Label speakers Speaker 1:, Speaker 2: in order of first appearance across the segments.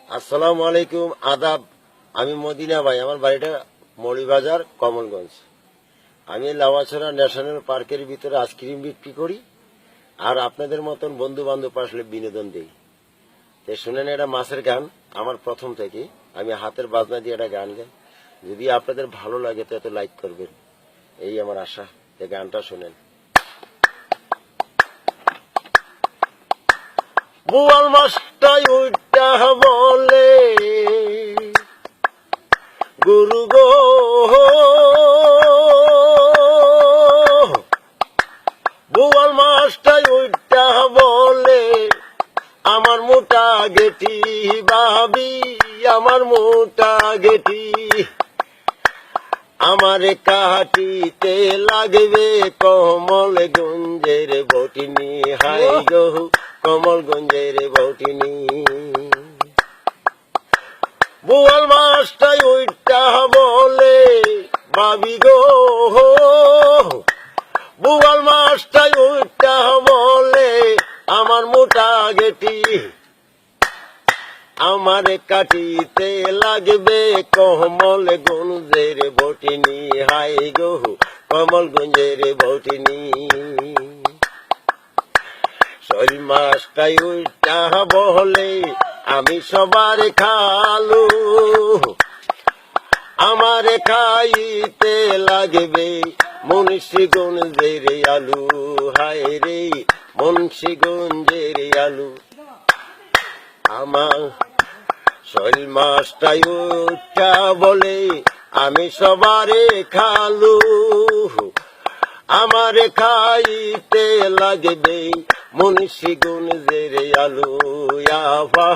Speaker 1: আসসালামু আলাইকুম, আদাব। আমি মদিনা ভাই, আমার বাড়িটা মৌলভীবাজার, কমলগঞ্জ। আমি লাওয়াছড়া ন্যাশনাল পার্কের ভিতরে আইসক্রিম বিক্রি করি, আর আপনাদের মতন বন্ধু বান্ধব আসলে বিনোদন দিই। তো শুনেন, এটা মাছের গান আমার প্রথম থেকে। আমি হাতের বাজনা দিয়ে একটা গান গাই। যদি আপনাদের ভালো লাগে তো এত লাইক করবেন, এই আমার আশা। এই গানটা শুনেন। বোয়াল মাছটাই উইটা বলে, গুরু গো বোয়াল মাছটাই উইটা বলে, আমার মোটা গেটি ভাবি, আমার মোটা গেটি। আমারে কাটিতে লাগবে কমলগঞ্জের বটিনি, হাই গো কমলগঞ্জের বটিনি। বোয়াল মাছটাই ওইটা বলে, ভাবি গো বোয়াল মাছটাই ওইটা বলে, আমার মোটা গেটি। আমারে কাটিতে লাগবে কমলগঞ্জের বটিনি, হাই গো কমলগঞ্জের বটিনি। শৈল মাছটাই উল্টা বলে, আমি সবার খালু, আমারে খাইতে লাগবে মুন্সিগঞ্জের আলু, হায় রে মুন্সিগঞ্জের আলু। আমার শৈল মাছটাই উল্টা বলে, আমি সবারে খালু, আমারে খাইতে লাগবে মুন্সিগঞ্জের আলু, আভা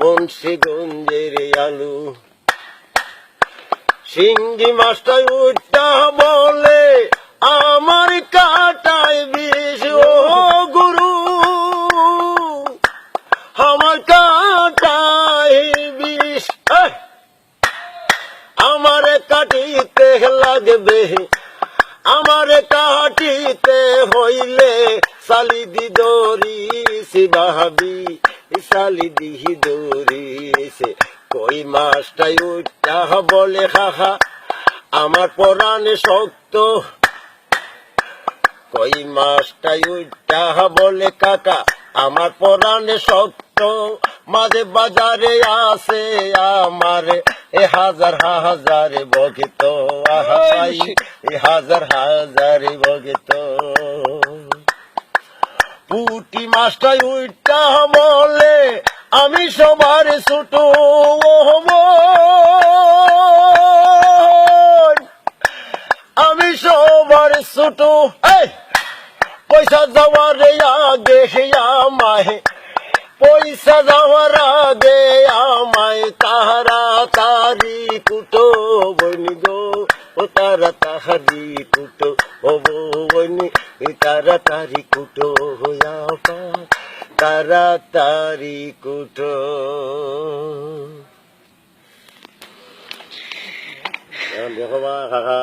Speaker 1: মুন্সিগঞ্জের আলু। শিঙ্গি মাছটাই উল্টা বলে, আমার কাটায় বিষ, ও গুরু আমার কাটায় বিষ। আমারে কাটিতে লাগবে, আমারে কাটিতে হইলে সালিদি দরিস ভাবি, সালিদি দরিস। কই মাছটাই উঠা বলে, খাখা আমার পরাণে শক্ত। কই মাছটাই উঠা বলে, কাকা আমার পরাণে শক্ত। মাঝে বাজারে আসে আমার হাজার হাজার ভক্ত, আহাই হাজার হাজার ভক্ত। পুঁটি মাছটাই উইটা বলে, আমি সবার ছোট, আমি সবার ছোট। পয়সা যাওয়ার আগে আমায়, পয়সা যাওয়ার আগে আমায় তাড়াতাড়ি কুটো বনি গো, ও তাড়াতাড়ি কুটো, ও বনি তাড়াতাড়ি কুটো, তাড়াতাড়ি কুটো। দেখো বা কাকা।